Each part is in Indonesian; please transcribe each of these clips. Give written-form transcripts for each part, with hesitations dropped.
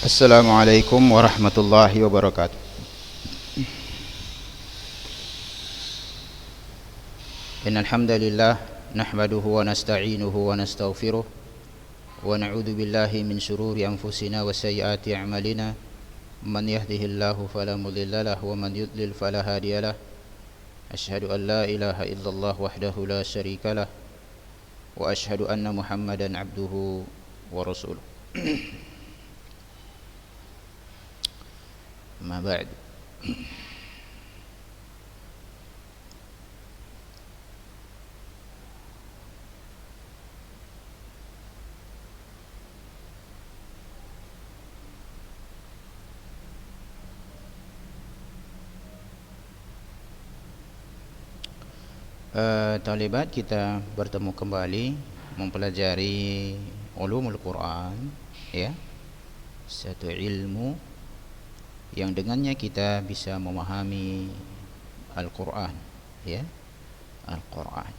Assalamualaikum warahmatullahi wabarakatuh. Innal hamdalillah nahmaduhu wa nasta'inuhu wa nastaghfiruh wa na'udzu billahi min shururi anfusina wa sayyiati a'malina. Man yahdihillahu fala mudilla lahu wa man yudlil fala hadiyalah. Asyhadu an la ilaha illallah wahdahu la syarikalah wa asyhadu anna Muhammadan abduhu wa rasuluh. Ma ba'd. Talibat, kita bertemu kembali mempelajari ulumul Quran, ya, satu ilmu yang dengannya kita bisa memahami Al-Quran, ya, Al-Quran.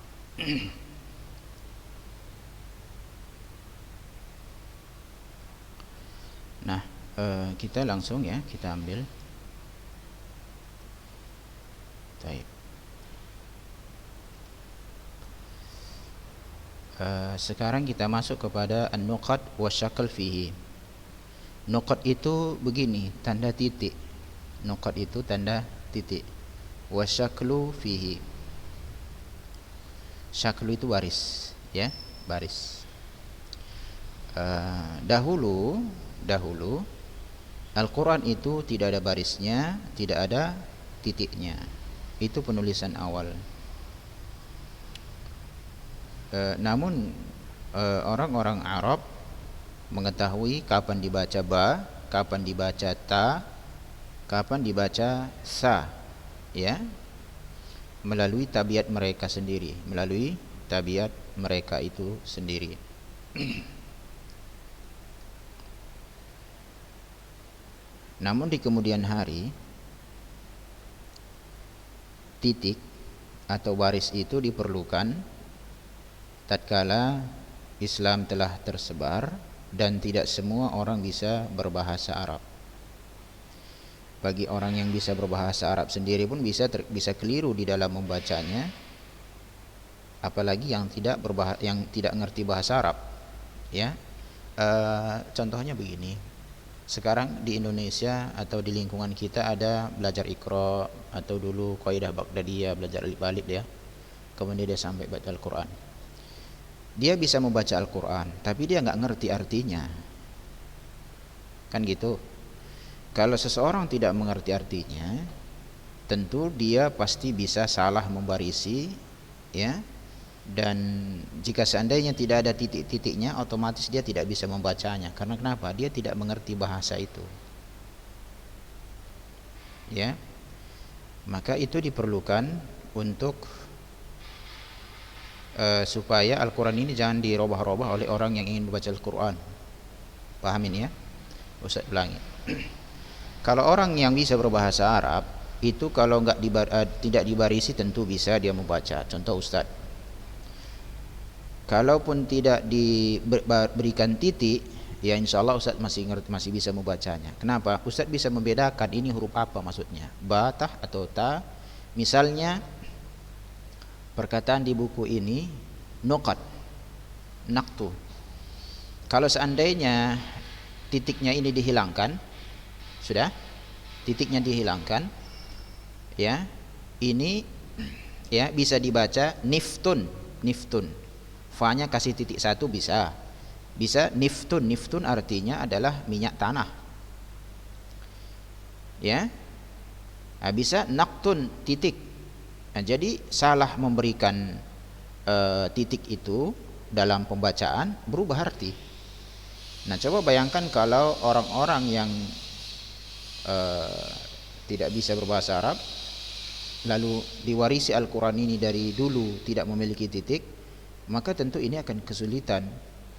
Nah, kita langsung, ya, kita ambil. Baik. Sekarang kita masuk kepada an-nuqat wa syakl fihi. Nuqat itu begini, tanda titik. Nuqat itu tanda titik. Wa syaklu fihi. Syaklu itu baris, ya, baris. Dahulu Al-Quran itu tidak ada barisnya, tidak ada titiknya. Itu penulisan awal. Namun orang-orang Arab mengetahui kapan dibaca ba, kapan dibaca ta, kapan dibaca sa, ya, melalui tabiat mereka sendiri, melalui tabiat mereka itu sendiri. Namun di kemudian hari, titik atau baris itu diperlukan tatkala Islam telah tersebar dan tidak semua orang bisa berbahasa Arab. Bagi orang yang bisa berbahasa Arab sendiri pun bisa keliru di dalam membacanya, apalagi yang tidak ngerti bahasa Arab, ya. Contohnya begini. Sekarang di Indonesia atau di lingkungan kita ada belajar Iqra, atau dulu Qaidah Baghdadiyah, belajar alif-alif, ya. Kemudian dia sampai baca Al-Quran. Dia bisa membaca Al-Quran, tapi dia nggak ngerti artinya, kan gitu. Kalau seseorang tidak mengerti artinya, tentu dia pasti bisa salah membarisi, ya. Dan jika seandainya tidak ada titik-titiknya, otomatis dia tidak bisa membacanya. Karena kenapa? Dia tidak mengerti bahasa itu, ya. Maka itu diperlukan untuk supaya Al-Quran ini jangan dirubah-rubah oleh orang yang ingin membaca Al-Quran. Pahamin, ya, Ustaz ulangi. Kalau orang yang bisa berbahasa Arab itu, kalau tidak dibarisi, tentu bisa dia membaca. Contoh Ustaz, kalaupun tidak diberikan titik, ya insya Allah Ustaz masih bisa membacanya. Kenapa? Ustaz bisa membedakan ini huruf apa maksudnya, ba, tah, atau ta. Misalnya perkataan di buku ini nuqat, naktu. Kalau seandainya titiknya ini dihilangkan, sudah, titiknya dihilangkan, ya, ini, ya, bisa dibaca niftun, niftun. Fa-nya kasih titik satu bisa niftun. Niftun artinya adalah minyak tanah, ya. Nah, bisa naktun, titik. Nah, jadi salah memberikan titik itu dalam pembacaan berubah arti. Nah, coba bayangkan kalau orang-orang yang tidak bisa berbahasa Arab, lalu diwarisi Al-Quran ini dari dulu tidak memiliki titik, maka tentu ini akan kesulitan,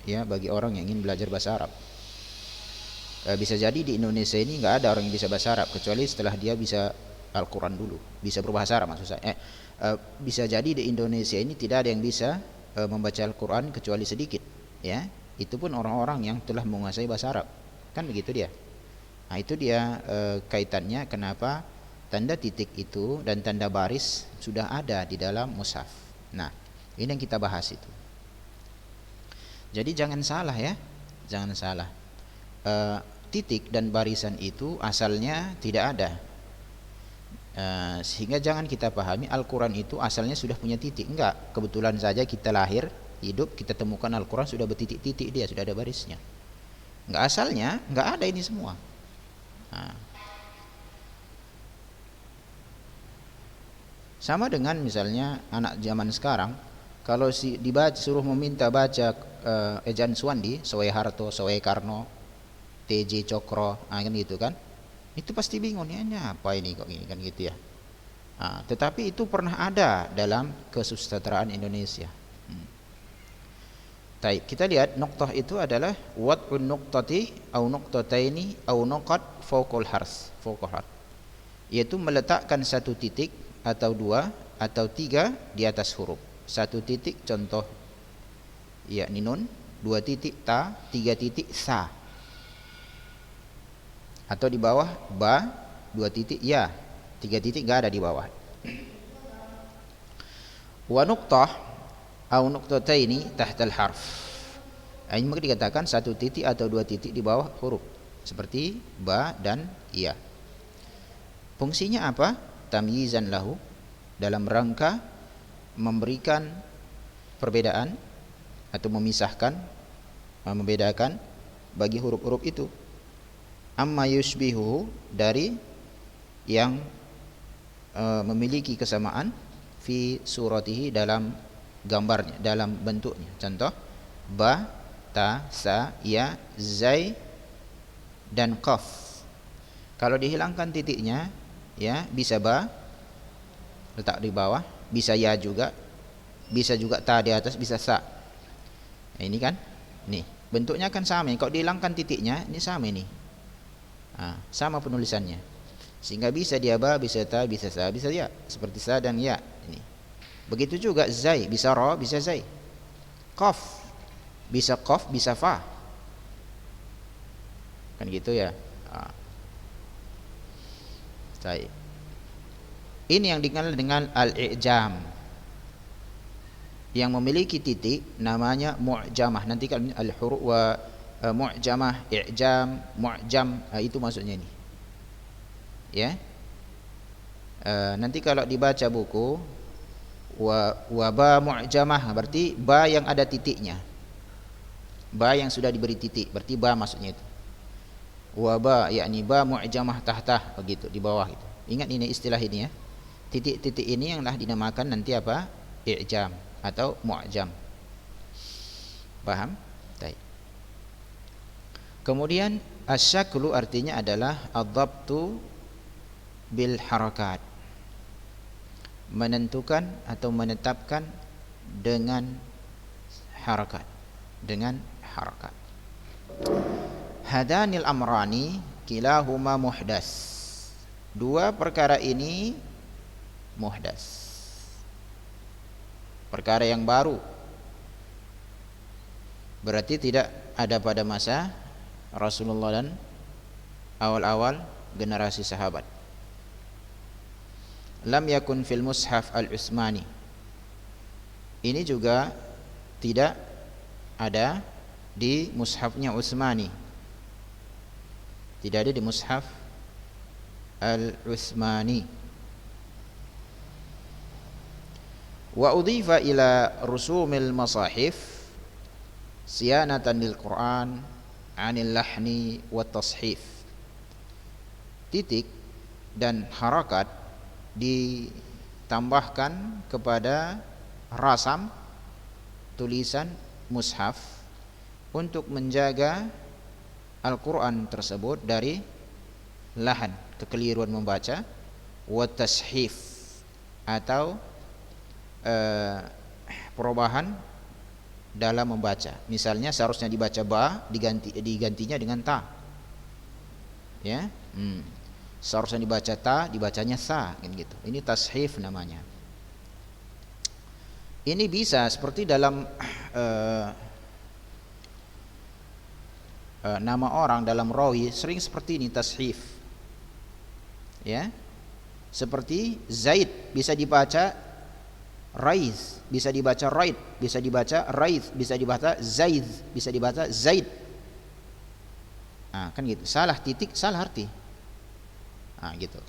ya, bagi orang yang ingin belajar bahasa Arab. Bisa jadi di Indonesia ini nggak ada orang yang bisa bahasa Arab kecuali setelah dia bisa Al-Quran dulu, bisa berbahasa Arab maksud saya. Bisa jadi di Indonesia ini tidak ada yang bisa membaca Al-Quran kecuali sedikit, ya. Itu pun orang-orang yang telah menguasai bahasa Arab, kan begitu dia. Nah, itu dia kaitannya kenapa tanda titik itu dan tanda baris sudah ada di dalam mushaf. Nah, ini yang kita bahas itu. Jadi jangan salah ya, jangan salah. Titik dan barisan itu asalnya tidak ada. Sehingga jangan kita pahami Al-Quran itu asalnya sudah punya titik. Enggak, kebetulan saja kita lahir, hidup, kita temukan Al-Quran sudah bertitik-titik, dia sudah ada barisnya. Enggak, asalnya enggak ada ini semua. Sama dengan misalnya anak zaman sekarang, kalau dibaca, suruh meminta baca Ejaan Suwandi, Soe Harto, Soe Karno, TJ Cokro, kan gitu kan? Itu pasti bingung, ini apa ini kok gini kan gitu ya. Tetapi itu pernah ada dalam kesusastraan Indonesia. Baik, kita lihat nuqtah itu adalah wad'un nuqtati au nuqtataini au nuqat fawqal harf, yaitu meletakkan satu titik atau dua atau tiga di atas huruf. Satu titik contoh yakni nun, dua titik ta, tiga titik sa. Atau di bawah ba, dua titik ya, tiga titik enggak ada di bawah. Wa nuqtah au nuqtataini tahtal harf. Ini maka dikatakan satu titik atau dua titik di bawah huruf seperti ba dan ya. Fungsinya apa? Tamyizan lahu, dalam rangka memberikan perbedaan atau memisahkan, membedakan bagi huruf-huruf itu. Amma yushbihu, dari yang memiliki kesamaan, fi suratihi, dalam gambarnya, dalam bentuknya. Contoh ba, ta, sa, ya, zai dan qaf. Kalau dihilangkan titiknya ya, bisa ba letak di bawah, bisa ya juga, bisa juga ta di atas, bisa sa. Nah, ini kan nih bentuknya kan sama. Kalau dihilangkan titiknya ini sama ini. Sama penulisannya, sehingga bisa dia ba, bisa ta, bisa sa, bisa ya, seperti sa dan ya ini. Begitu juga zai, bisa ro, bisa zai. Qaf, bisa qaf, bisa fa, kan gitu ya. Ini yang dikenal dengan al-i'jam, yang memiliki titik namanya mu'jamah. Nanti kan al-huruf wa mu'jamah, i'jam, mu'jam, itu maksudnya ini ya. Nanti kalau dibaca buku wa ba mu'jamah, berarti ba yang ada titiknya, ba yang sudah diberi titik, berarti ba maksudnya itu. Wa ba yakni ba mu'jamah tahtah, begitu di bawah itu. Ingat ini istilah ini ya. Titik-titik ini yanglah dinamakan nanti apa? I'jam atau mu'jam. Paham? Baik. Kemudian asyaklu artinya adalah ad-dhabtu bil harakat, menentukan atau menetapkan dengan harakat, dengan harakat. Hadanil amrani kilahuma muhdas, dua perkara ini muhdas, perkara yang baru, berarti tidak ada pada masa Rasulullah dan awal-awal generasi sahabat. Lam yakun fil mushaf al-Utsmani, ini juga tidak ada di mushafnya Utsmani, tidak ada di mushaf al-Utsmani. Wa udhifa ila rusumil masahif siyanatan lil Quran anil lahni wa tashif. Titik dan harakat ditambahkan kepada rasam tulisan mushaf untuk menjaga Al-Quran tersebut dari lahan, kekeliruan membaca, wa tashif atau perubahan dalam membaca. Misalnya seharusnya dibaca ba, digantinya dengan ta, ya. Seharusnya dibaca ta, dibacanya sa, kan gitu. Ini tashif namanya. Ini bisa seperti dalam nama orang dalam rawi sering seperti ini tashif, ya. Seperti Zaid bisa dibaca Raiz, bisa dibaca Raid, bisa dibaca Raiz, bisa dibaca Zaid, bisa dibaca Zaid. Nah, kan gitu. Salah titik, salah arti. Nah, gitu.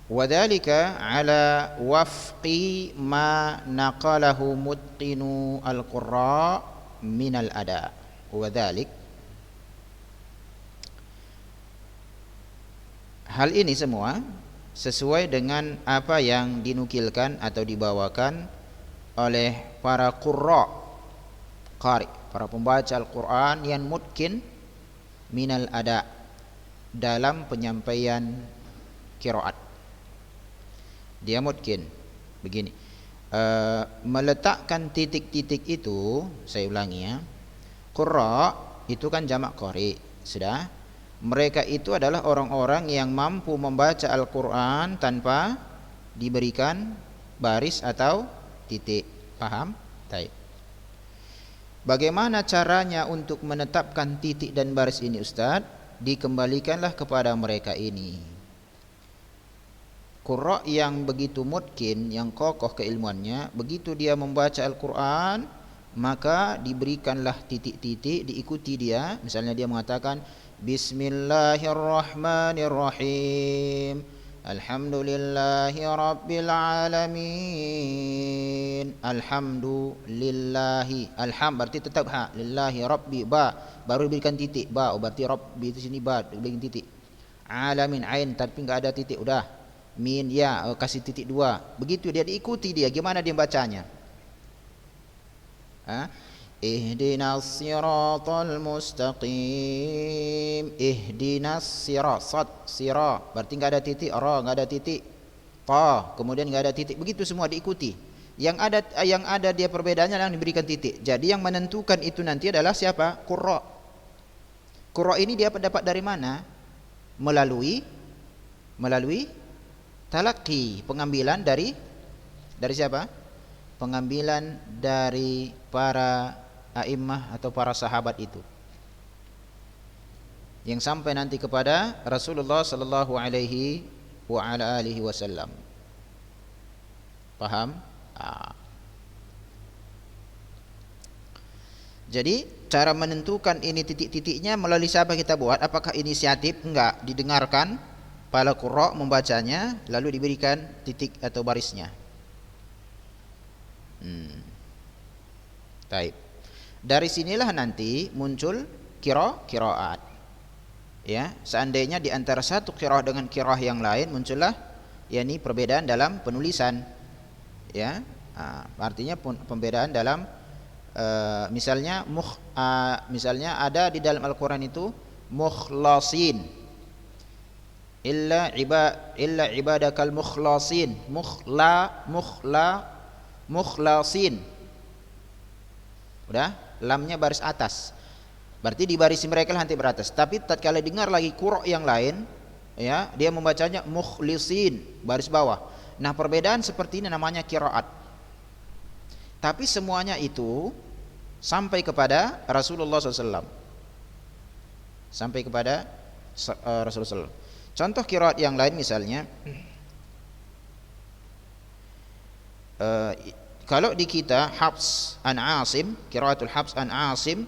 Wadhalika ala wafqi ma naqalahu mutqinu al-qurra minal ada. Wadhalik, hal ini semua sesuai dengan apa yang dinukilkan atau dibawakan oleh para qurra, qari, para pembaca Al-Quran yang mutkin minal ada, dalam penyampaian qiraat. Dia mutkin begini, meletakkan titik-titik itu, saya ulangi ya, qurra itu kan jamak qari, sudah. Mereka itu adalah orang-orang yang mampu membaca Al-Quran tanpa diberikan baris atau titik. Paham? Baik. Bagaimana caranya untuk menetapkan titik dan baris ini, Ustaz? Dikembalikanlah kepada mereka ini. Qurra yang begitu mutkin, yang kokoh keilmuannya, begitu dia membaca Al-Quran, maka diberikanlah titik-titik, diikuti dia. Misalnya dia mengatakan Bismillahirrahmanirrahim, Alhamdulillahi Rabbil Alamin. Alhamdulillahi, alham berarti tetap ha, lillahi Rabbi, ba baru diberikan titik, ba berarti Rabbi itu sini ba diberikan titik. Alamin, ain tapi enggak ada titik, udah. Min ya, kasih titik dua. Begitu dia diikuti dia, gimana dia bacanya? Ihdinas siratal mustaqim. Ihdinas sirat, sira berarti enggak ada titik, ra enggak ada titik, ta kemudian enggak ada titik. Begitu semua diikuti. Yang ada dia perbedaannya yang diberikan titik. Jadi yang menentukan itu nanti adalah siapa? Qurra. Qurra ini dia dapat dari mana? Melalui talaqi, pengambilan dari siapa? Pengambilan dari para a'immah atau para sahabat itu, yang sampai nanti kepada Rasulullah sallallahu alaihi wa ala alihi wasallam. Paham? Jadi cara menentukan ini titik-titiknya melalui siapa kita buat? Apakah inisiatif? Enggak, didengarkan para qurra membacanya, lalu diberikan titik atau barisnya. Baik. Dari sinilah nanti muncul qiraat. Ya, seandainya di antara satu qiraah dengan qiraah yang lain muncullah yakni perbedaan dalam penulisan. Ya. Artinya pembedaan dalam misalnya misalnya ada di dalam Al-Qur'an itu mukhlasin. Illa ibadakal mukhlasin, mukhlasin. Udah, lamnya baris atas. Berarti di baris mereka nanti beratas. Tapi tatkala dengar lagi qurra yang lain, ya, dia membacanya mukhlisin, baris bawah. Nah, perbedaan seperti ini namanya qiraat. Tapi semuanya itu sampai kepada Rasulullah SAW. Sampai kepada Rasulullah SAW. Contoh qiraat yang lain misalnya, kalau di kita Hafs an Asim, qiraatul Hafs an Asim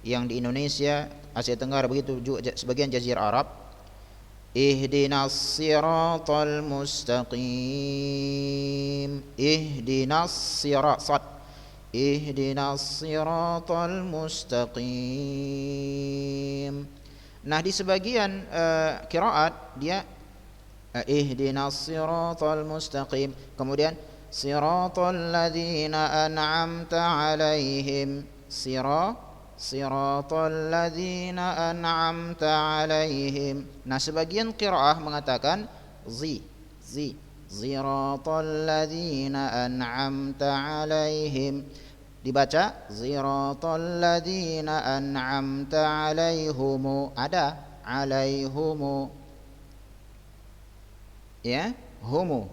yang di Indonesia, Asia Tenggara begitu juga sebagian jazirah Arab, ihdinas siratal mustaqim, ihdinas siratal mustaqim. Nah, di sebagian qiraat dia ihdinas siratal mustaqim, kemudian siratal ladzina an'amta 'alaihim, siratal ladzina an'amta 'alaihim. Nah, sebagian qiraah mengatakan siratal ladzina an'amta 'alaihim, dibaca siratal ladzina an'amta 'alaihim, ada alaihum, ya, humu,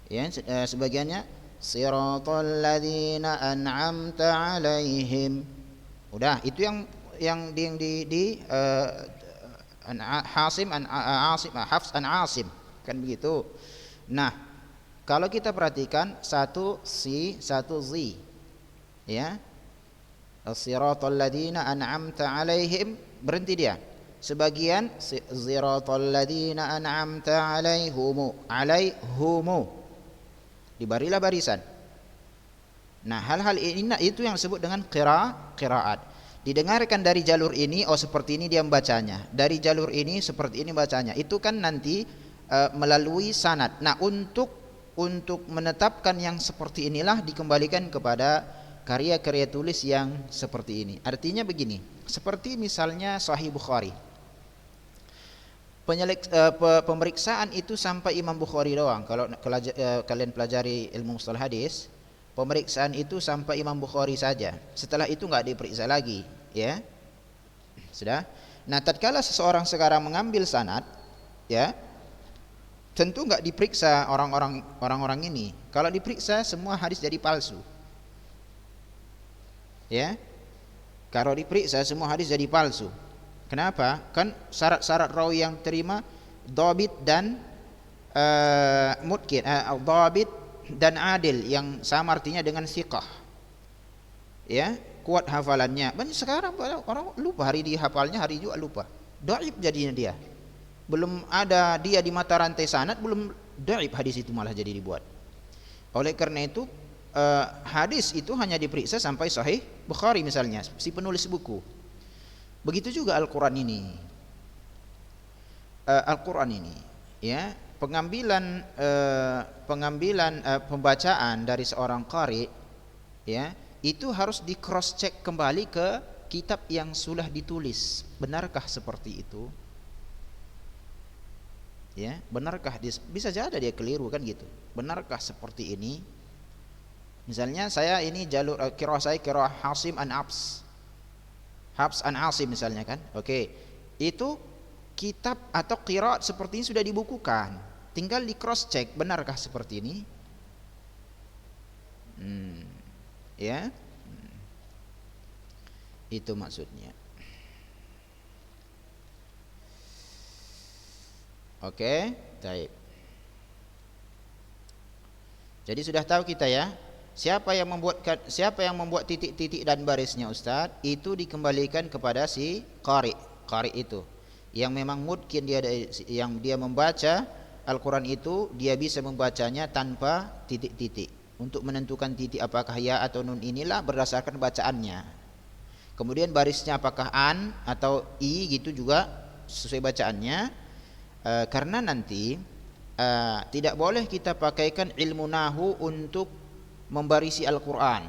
ya, sebagiannya siratal ladzina an'amta 'alaihim. Udah, itu an Hasim an Asim, Hafs an Asim, kan begitu. Nah, kalau kita perhatikan satu si, satu zi, ya. As-siratal ladzina an'amta 'alaihim, berhenti dia. Sebagian siratal ladzina an'amta 'alaihumu. Dibarilah barisan. Nah, hal-hal ini itu yang disebut dengan qiraat. Didengarkan dari jalur ini, oh seperti ini dia membacanya. Dari jalur ini seperti ini bacanya. Itu kan nanti melalui sanad. Nah, untuk menetapkan yang seperti inilah dikembalikan kepada karya-karya tulis yang seperti ini. Artinya begini, seperti misalnya Sahih Bukhari. Pemeriksaan itu sampai Imam Bukhari doang. Kalau kalian pelajari ilmu mustalah hadis, pemeriksaan itu sampai Imam Bukhari saja. Setelah itu nggak diperiksa lagi, ya. Sudah. Nah, tatkala seseorang sekarang mengambil sanad, ya, tentu nggak diperiksa orang-orang ini. Kalau diperiksa semua hadis jadi palsu. Ya, kalau diperiksa semua hadis jadi palsu. Kenapa? Kan syarat-syarat rawi yang terima dhabit dan mutqin, dhabit dan adil yang sama artinya dengan thiqah. Ya, kuat hafalannya. Banyak sekarang orang lupa, hari dihafalnya, hari juga lupa. Dhaif jadinya dia. Belum ada dia di mata rantai sanad, belum dhaif hadis itu malah jadi dibuat. Oleh karena itu hadis itu hanya diperiksa sampai Sahih Bukhari misalnya, si penulis buku. Begitu juga Al-Quran ini. Al-Quran ini, ya, pengambilan pembacaan dari seorang qari, ya, itu harus di cross check kembali ke kitab yang sudah ditulis. Benarkah seperti itu? Ya, benarkah bisa jadi dia keliru kan gitu. Benarkah seperti ini? Misalnya saya ini jalur qiraah saya qiraah Hasim an Hafs an Asim misalnya kan. Oke. Itu kitab atau qiraat seperti ini sudah dibukukan. Tinggal di cross check benarkah seperti ini? Ya. Itu maksudnya. Oke, baik. Jadi sudah tahu kita ya. Siapa yang membuat titik-titik dan barisnya Ustaz? Itu dikembalikan kepada si qari itu. Yang memang mungkin yang dia membaca Al-Quran itu dia bisa membacanya tanpa titik-titik. Untuk menentukan titik apakah ya atau nun inilah berdasarkan bacaannya. Kemudian barisnya apakah an atau i gitu juga sesuai bacaannya. Karena nanti tidak boleh kita pakaikan ilmu nahu untuk membarisi Al-Quran,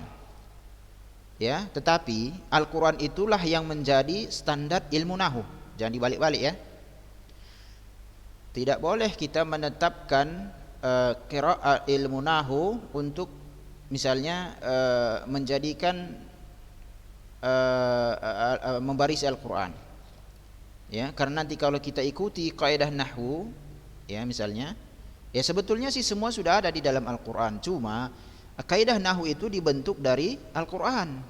ya, tetapi Al-Quran itulah yang menjadi standar ilmu nahu. Jangan dibalik-balik ya. Tidak boleh kita menetapkan ilmu nahu untuk misalnya menjadikan membarisi Al-Quran, ya, karena nanti kalau kita ikuti kaidah nahwu, ya, misalnya, ya sebetulnya sih semua sudah ada di dalam Al-Quran, cuma kaidah nahwu itu dibentuk dari Al-Quran.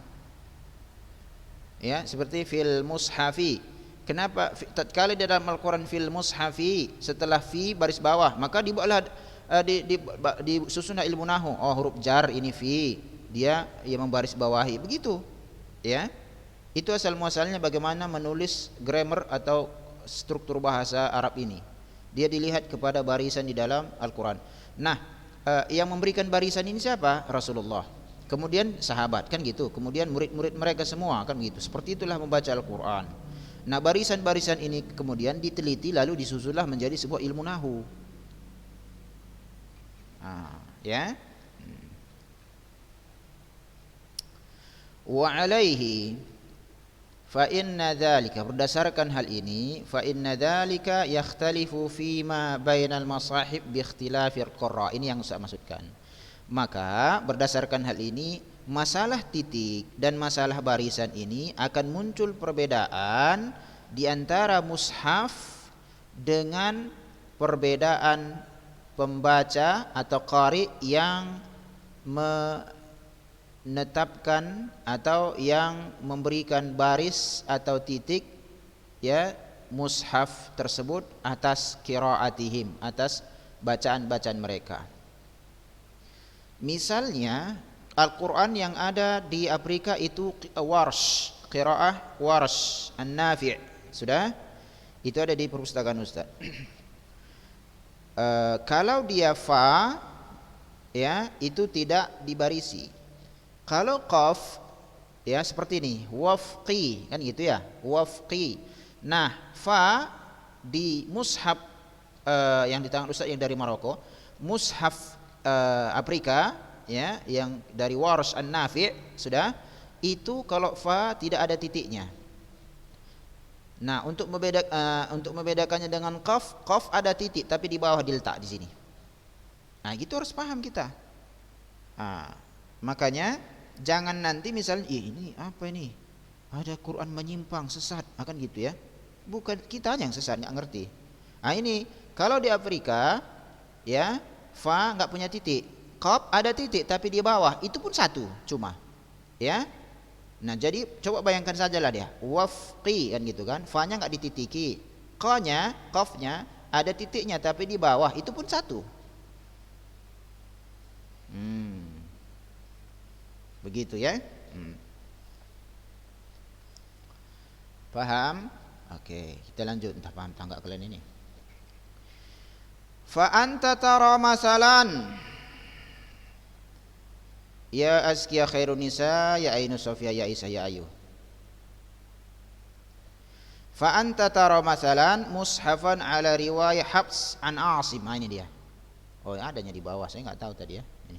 Ya, seperti fil mushafi. Kenapa tatkala di dalam Al-Quran fil mushafi setelah fi baris bawah, maka dibuatlah disusunlah ilmu nahwu. Oh, huruf jar ini fi, dia yang membaris bawahi, begitu. Ya. Itu asal muasalnya bagaimana menulis grammar atau struktur bahasa Arab ini. Dia dilihat kepada barisan di dalam Al-Quran. Nah, yang memberikan barisan ini siapa? Rasulullah. Kemudian sahabat kan gitu. Kemudian murid-murid mereka semua kan gitu. Seperti itulah membaca Al-Quran. Nah, barisan-barisan ini kemudian diteliti lalu disusunlah menjadi sebuah ilmu nahwu. Ya. Wa alaihi fa inna dzalika, berdasarkan hal ini, fa inna dzalika yakhtalifu fima bainal masahib bi ikhtilafil qurra. Ini yang saya maksudkan. Maka berdasarkan hal ini, masalah titik dan masalah barisan ini akan muncul perbedaan di antara mushaf dengan perbedaan pembaca atau qari yang menetapkan atau yang memberikan baris atau titik ya mushaf tersebut atas qiraatihim, atas bacaan-bacaan mereka. Misalnya Al-Quran yang ada di Afrika itu Warsh, qiraah Warsh An-Nafi', sudah itu ada di perpustakaan Ustaz. Kalau dia fa ya itu tidak dibarisi. Kalau qaf ya seperti ini, wafqi kan gitu ya, wafqi. Nah, fa di mushaf yang di tangan Ustaz yang dari Maroko, mushaf Afrika ya yang dari Warsh An-Nafi' sudah itu kalau fa tidak ada titiknya. Nah, untuk membedakannya dengan qaf, qaf ada titik tapi di bawah diletak di sini. Nah, gitu harus paham kita. Nah, makanya jangan nanti misalnya ini apa ini? Ada Quran menyimpang, sesat, akan gitu ya. Bukan kita yang sesat, nggak ngerti. Nah, ini kalau di Afrika ya fa nggak punya titik, qaf ada titik tapi di bawah itu pun satu cuma. Ya. Nah, jadi coba bayangkan sajalah dia, wafqi kan gitu kan, fa-nya nggak dititiki, qa-nya, qaf-nya ada titiknya tapi di bawah itu pun satu. Begitu ya. Paham? Oke, kita lanjut. Entah paham tak kalian ini. Fa anta tara masalan ya azkiya khairun nisa ya ainu sofia ya isa ya ayu. Fa anta tara masalan mushafan ala riwayah Hafs an Asim. Nah, ini dia. Oh, adanya di bawah. Saya enggak tahu tadi ya. Ini.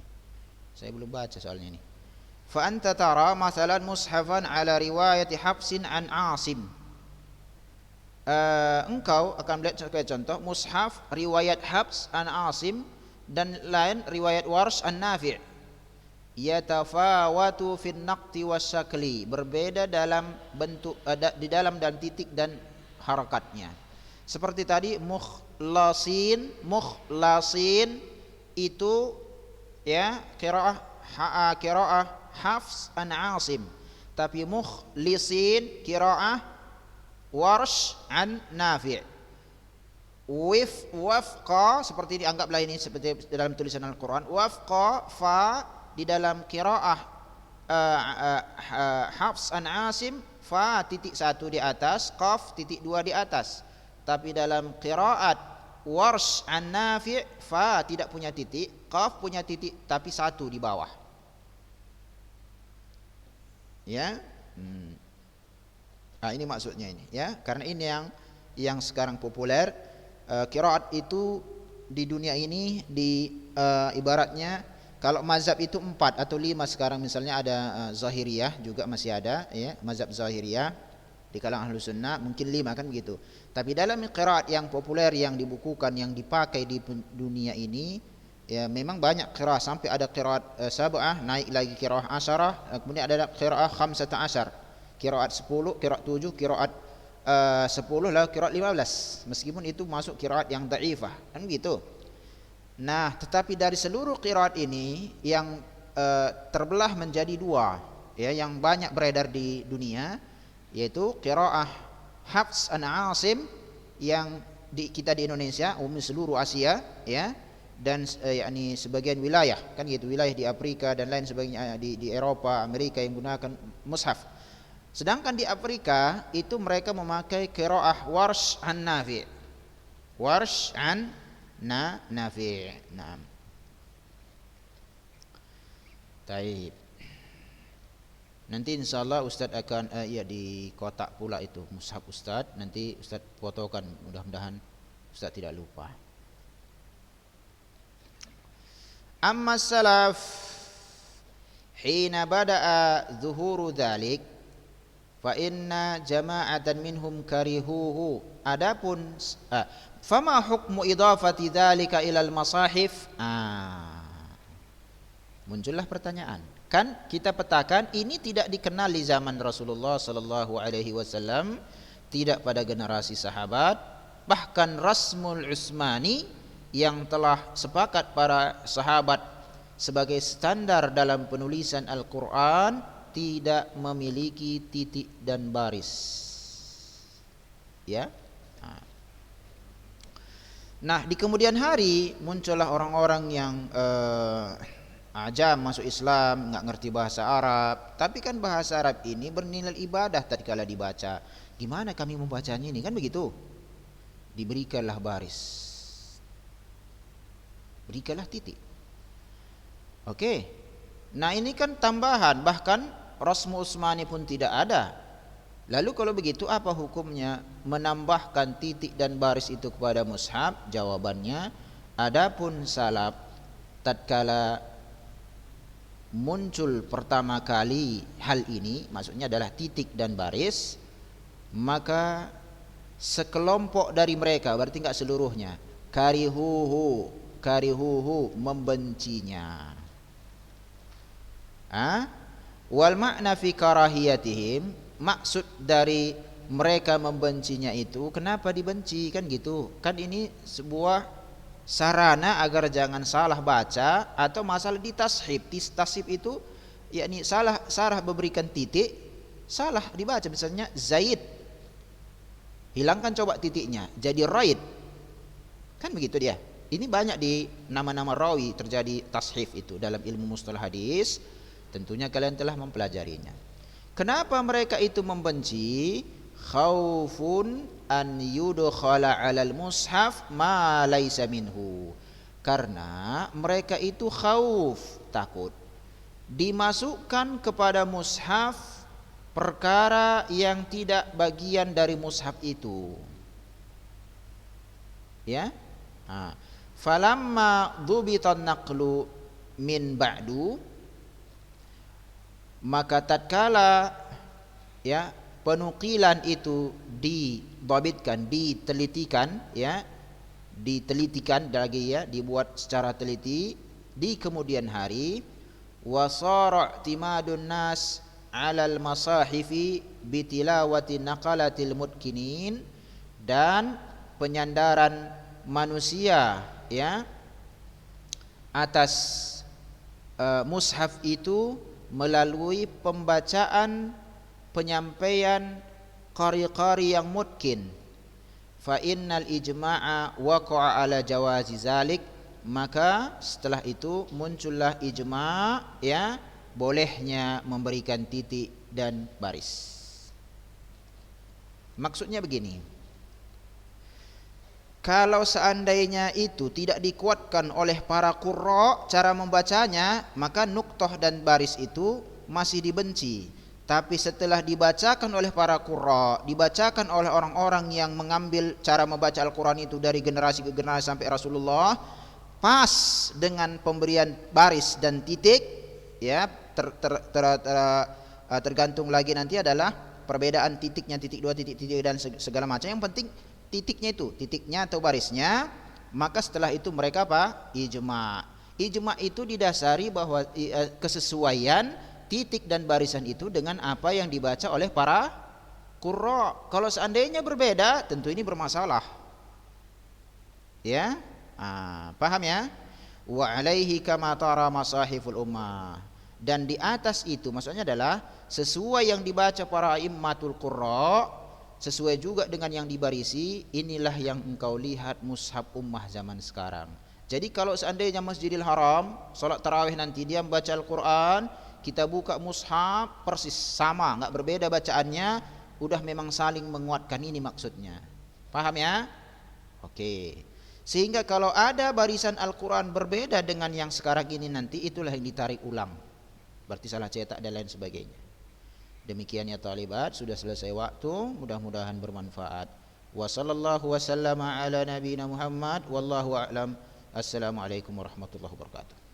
Saya belum baca soalnya ini. Fa anta tara masalan mushafan ala riwayat Hafsin an Asim. Engkau akan melihat sebagai contoh mushaf riwayat Hafs an Asim dan lain riwayat Warsh an Nafi'. Yatafawatu fin naqti wasyakli, berbeda dalam bentuk di dalam dan titik dan harakatnya. Seperti tadi mukhlasin itu ya qiraah Hafs an Asim, tapi mukhlisin qiraah Warsh an Nafi'. Wafqa seperti dianggaplah ini seperti dalam tulisan Al-Quran, wafqa fa di dalam qiraah Hafs an Asim fa titik satu di atas, qaf titik dua di atas. Tapi dalam qiraat Warsh an Nafi' fa tidak punya titik, qaf punya titik tapi satu di bawah. Ya. Nah, ini maksudnya ini ya, karena ini yang sekarang populer. Qiraat itu di dunia ini ibaratnya kalau mazhab itu 4 atau 5 sekarang, misalnya ada Zahiriyah juga masih ada ya, mazhab Zahiriyah di kalangan Ahlus Sunnah mungkin 5 kan begitu. Tapi dalam qiraat yang populer yang dibukukan yang dipakai di dunia ini ya memang banyak qiraat, sampai ada qiraat sab'ah, naik lagi qiraat asyarah, kemudian ada qiraat khamsata asyar, qiraat 10, qiraat 7, qiraat 10 lah, qiraat 15, meskipun itu masuk qiraat yang dhaifah kan gitu. Nah, tetapi dari seluruh qiraat ini yang terbelah menjadi 2 ya, yang banyak beredar di dunia, yaitu qiraah Hafs an Asim yang kita di Indonesia, umum seluruh Asia ya, dan yakni sebagian wilayah kan gitu, wilayah di Afrika dan lain sebagainya, di Eropa, Amerika yang menggunakan mushaf. Sedangkan di Afrika itu mereka memakai qiraah Warsh an Nafi'. Warsh an Nafi'. Naam. Taib. Nanti insyaallah Ustaz akan di kotak pula itu mushaf Ustaz, nanti Ustaz fotokan, mudah-mudahan Ustaz tidak lupa. Amma salaf hina bada'a zuhuru dzalik fa inna jama'atan minhum karihuhu. Adapun fama hukmu idafati dzalika ilal masahif? Muncullah pertanyaan. Kan kita petakan ini tidak dikenal di zaman Rasulullah sallallahu alaihi wasallam, tidak pada generasi sahabat, bahkan Rasmul Utsmani yang telah sepakat para sahabat sebagai standar dalam penulisan Al-Quran tidak memiliki titik dan baris. Ya. Nah, di kemudian hari muncullah orang-orang yang ajam masuk Islam, nggak ngerti bahasa Arab. Tapi kan bahasa Arab ini bernilai ibadah tatkala dibaca. Gimana kami membacanya ini? Kan begitu. Diberikanlah baris, berikanlah titik. Oke. Nah, ini kan tambahan, bahkan Rasmu Utsmani pun tidak ada. Lalu kalau begitu apa hukumnya menambahkan titik dan baris itu kepada mushaf? Jawabannya, adapun salaf tatkala muncul pertama kali hal ini, maksudnya adalah titik dan baris, maka sekelompok dari mereka, berarti enggak seluruhnya, karihuhu membencinya. Wal makna fi karahiyatihim, maksud dari mereka membencinya itu, kenapa dibenci kan gitu? Kan ini sebuah sarana agar jangan salah baca, atau masalah ditashib. Tashib itu yakni salah memberikan titik, salah dibaca, misalnya Zaid, hilangkan coba titiknya jadi Raid. Kan begitu dia. Ini banyak di nama-nama rawi terjadi tashif itu dalam ilmu mustalah hadis. Tentunya kalian telah mempelajarinya. Kenapa mereka itu membenci? Khaufun an yudkhala 'alal mushaf ma laisa minhu. Karena mereka itu khauf, takut dimasukkan kepada mushaf perkara yang tidak bagian dari mushaf itu. Ya? Falamma dhubitan naqlu min ba'du, maka tatkala ya penukilan itu didhabitkan, ditelitikan, ya, ditelitikan lagi, ya, dibuat secara teliti di kemudian hari, wasara timadun nas 'alal masahifi bitilawati naqalatil mutkinin, dan penyandaran manusia, ya, atas mushaf itu melalui pembacaan, penyampaian qari-qari yang mutkin. Fa innal ijma'a waqa'a ala jawazi zalik, maka setelah itu muncullah ijma', ya, bolehnya memberikan titik dan baris. Maksudnya begini, kalau seandainya itu tidak dikuatkan oleh para qurra cara membacanya, maka nuktah dan baris itu masih dibenci. Tapi setelah dibacakan oleh para qurra, dibacakan oleh orang-orang yang mengambil cara membaca Al-Quran itu dari generasi ke generasi sampai Rasulullah, pas dengan pemberian baris dan titik, ya, tergantung lagi nanti adalah perbedaan titiknya, titik 2, titik 3 dan segala macam. Yang penting titiknya itu, titiknya atau barisnya. Maka setelah itu mereka apa? Ijma'. Ijma' itu didasari bahwa kesesuaian titik dan barisan itu dengan apa yang dibaca oleh para qurra. Kalau seandainya berbeda, tentu ini bermasalah. Ya? Paham ya? Wa alaihi kama tara masahiful ummah. Dan di atas itu maksudnya adalah sesuai yang dibaca para immatul qurra, sesuai juga dengan yang dibarisi, inilah yang engkau lihat mushaf ummah zaman sekarang. Jadi kalau seandainya Masjidil Haram salat tarawih nanti dia membaca Al-Quran, kita buka mushaf persis sama, enggak berbeda bacaannya, udah memang saling menguatkan, ini maksudnya. Paham ya? Oke. Sehingga kalau ada barisan Al-Quran berbeda dengan yang sekarang ini nanti, itulah yang ditarik ulang, berarti salah cetak dan lain sebagainya. Demikian ya talibat, sudah selesai waktu, mudah-mudahan bermanfaat. Wa sallallahu wasallama ala nabiyina Muhammad wallahu a'lam. Assalamualaikum warahmatullahi wabarakatuh.